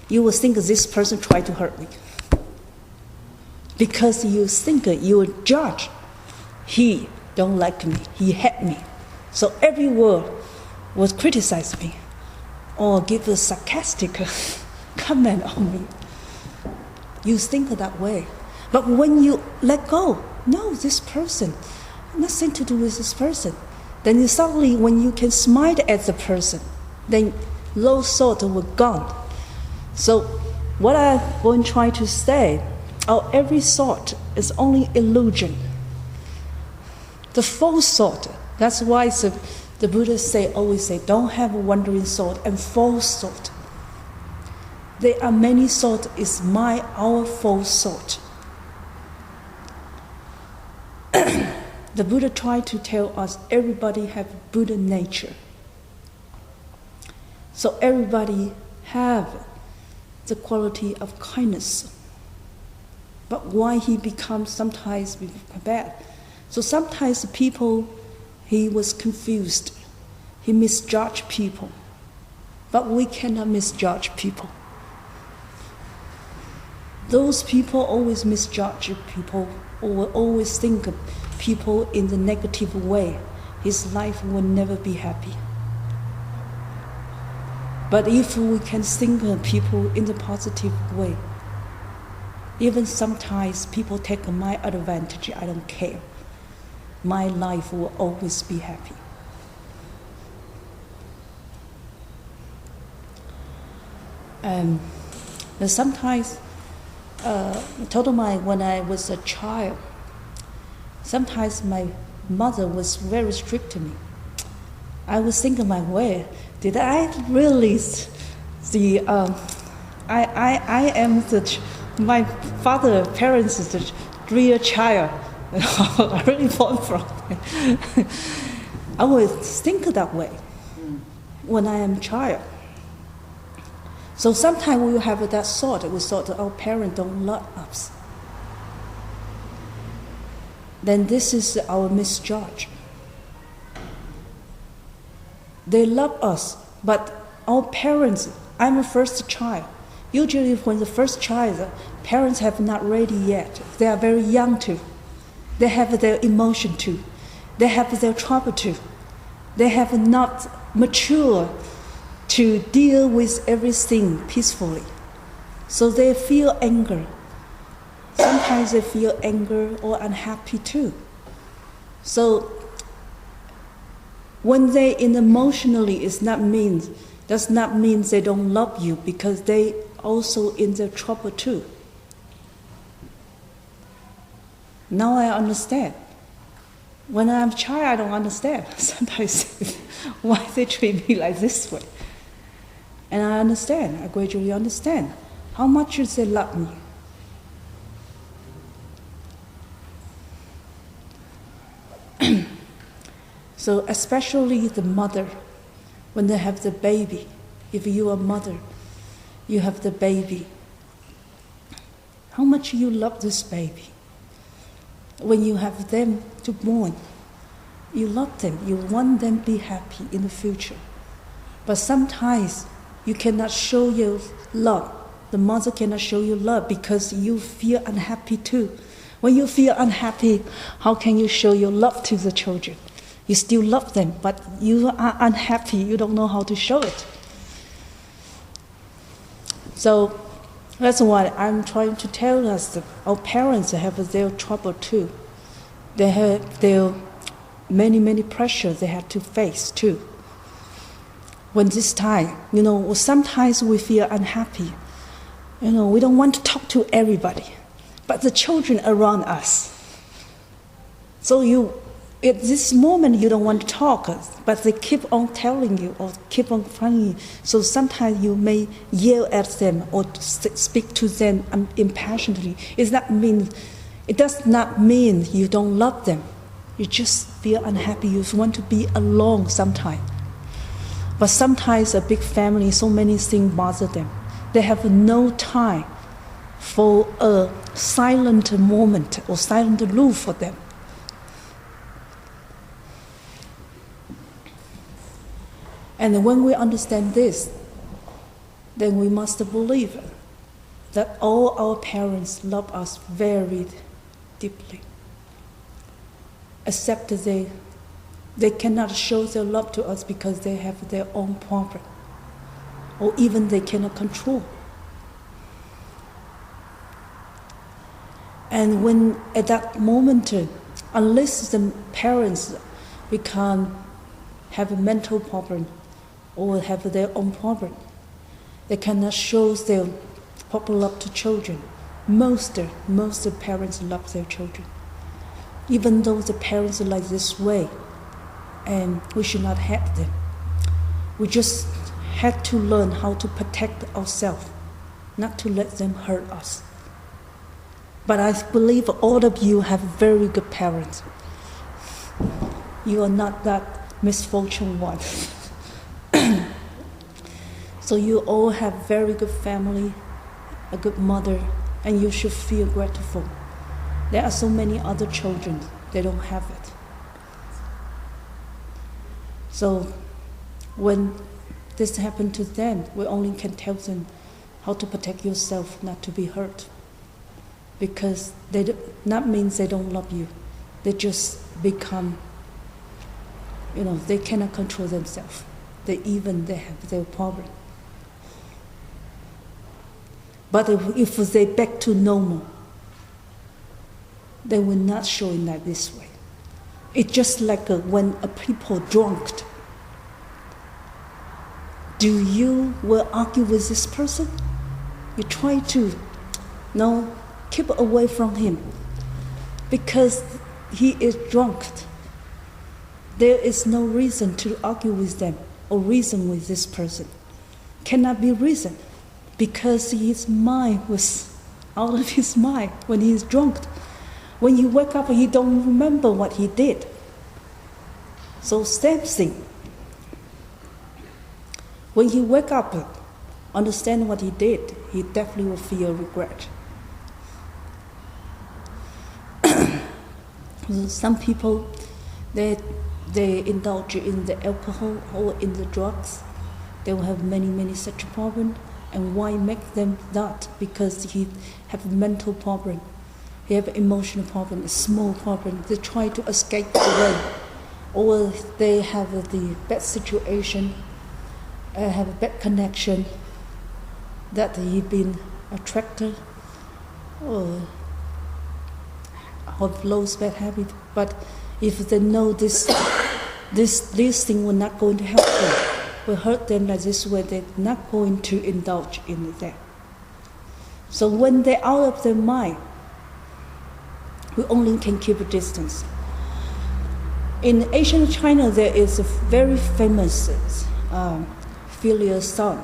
you will think this person tried to hurt me. Because you think, you will judge, he don't like me, he hate me. So every word will criticize me or give a sarcastic comment on me. You think that way. But when you let go, no, this person, nothing to do with this person, then you suddenly, when you can smile at the person, then those thoughts were gone. So what I'm going to try to say, every thought is only illusion. The false thought, that's why the Buddha always say, don't have a wandering thought and false thought. There are many thoughts, it's our false thought. The Buddha tried to tell us everybody have Buddha nature. So everybody have the quality of kindness. But why he becomes sometimes bad? So sometimes people, he was confused. He misjudged people. But we cannot misjudge people. Those people always misjudge people or always think of people in the negative way. His life will never be happy. But if we can think of people in the positive way, even sometimes people take my advantage, I don't care. My life will always be happy. And sometimes, when I was a child, sometimes my mother was very strict to me. I was thinking my way, did I really my father, parents is the real child. I really born from. I would think that way when I am a child. So sometimes we have that thought. We thought that our parents don't love us. Then this is our misjudge. They love us, but our parents, I'm a first child. Usually when the first child, parents have not ready yet. They are very young too. They have their emotion too. They have their trouble too. They have not matured to deal with everything peacefully. So they feel anger. Sometimes they feel anger or unhappy too. So when they emotionally does not mean they don't love you, because they also in their trouble too. Now I understand. When I'm a child, I don't understand. Sometimes why they treat me like this way. And I understand, I gradually understand. How much do they love me? So especially the mother, when they have the baby, if you are a mother, you have the baby. How much you love this baby? When you have them to born, you love them, you want them to be happy in the future. But sometimes you cannot show your love. The mother cannot show you love because you feel unhappy too. When you feel unhappy, how can you show your love to the children? You still love them, but you are unhappy, you don't know how to show it. So that's why I'm trying to tell us that our parents have their trouble too. They have their many pressures they have to face too. When this time, sometimes we feel unhappy. We don't want to talk to everybody, but the children around us. So at this moment you don't want to talk, but they keep on telling you or keep on finding you. So sometimes you may yell at them or speak to them impassionately. It does not mean you don't love them. You just feel unhappy. You want to be alone sometimes. But sometimes a big family, so many things bother them. They have no time for a silent moment or silent loop for them. And when we understand this, then we must believe that all our parents love us very deeply, except they cannot show their love to us because they have their own problem, or even they cannot control. And when at that moment, unless the parents have a mental problem or have their own problem, they cannot show their proper love to children. Most parents love their children, even though the parents are like this way, and we should not hate them. We just have to learn how to protect ourselves, not to let them hurt us. But I believe all of you have very good parents. You are not that misfortune one. So you all have very good family, a good mother, and you should feel grateful. There are so many other children, they don't have it. So when this happened to them, we only can tell them how to protect yourself not to be hurt. Because that means they don't love you. They just become, they cannot control themselves. They have their problem. But if they back to normal, they will not show it like this way. It's just like when a people drunk. Do you will argue with this person? You try to, keep away from him, because he is drunk. There is no reason to argue with them or reason with this person. Cannot be reason, because his mind was out of his mind when he is drunk. When he wake up, he don't remember what he did. So same thing. When he wake up, understand what he did, he definitely will feel regret. Some people, they indulge in the alcohol or in the drugs. They will have many such problems. And why make them that? Because he have a mental problem, he have an emotional problem, a small problem. They try to escape away, or they have the bad situation, have a bad connection that he been attracted, or have lost bad habit. But if they know this thing will not going to help them, will hurt them like this way, they're not going to indulge in that. So when they're out of their mind, we only can keep a distance. In ancient China, there is a very famous filial son.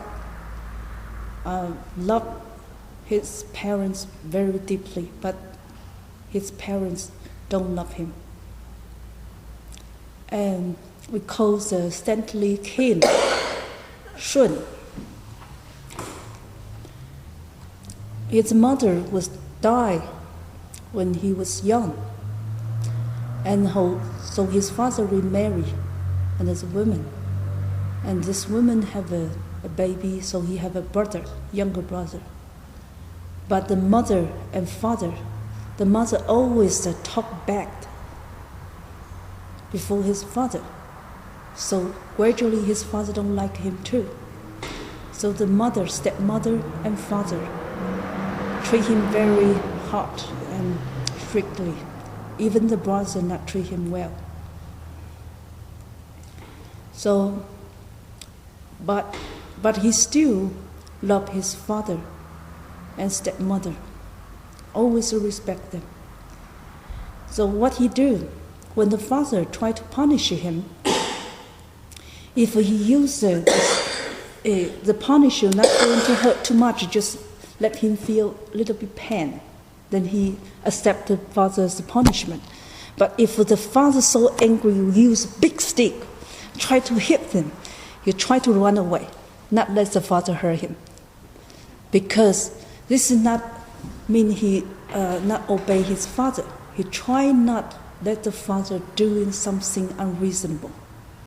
Loved his parents very deeply, but his parents don't love him. And we call the saintly king Shun. His mother was died when he was young, and so his father remarried another woman, and this woman have a baby, so he have a brother, younger brother. But the mother and father, the mother always talk back before his father. So gradually his father don't like him too. So the mother, stepmother and father treat him very hard and strictly. Even the brother not treat him well. So, but he still love his father and stepmother, always respect them. So what he do, when the father tried to punish him, if he used the punishment not going to hurt too much, just let him feel a little bit pain, then he accept the father's punishment. But if the father so angry, use big stick, try to hit them, he try to run away, not let the father hurt him. Because this is not mean he not obey his father. He try not let the father doing something unreasonable.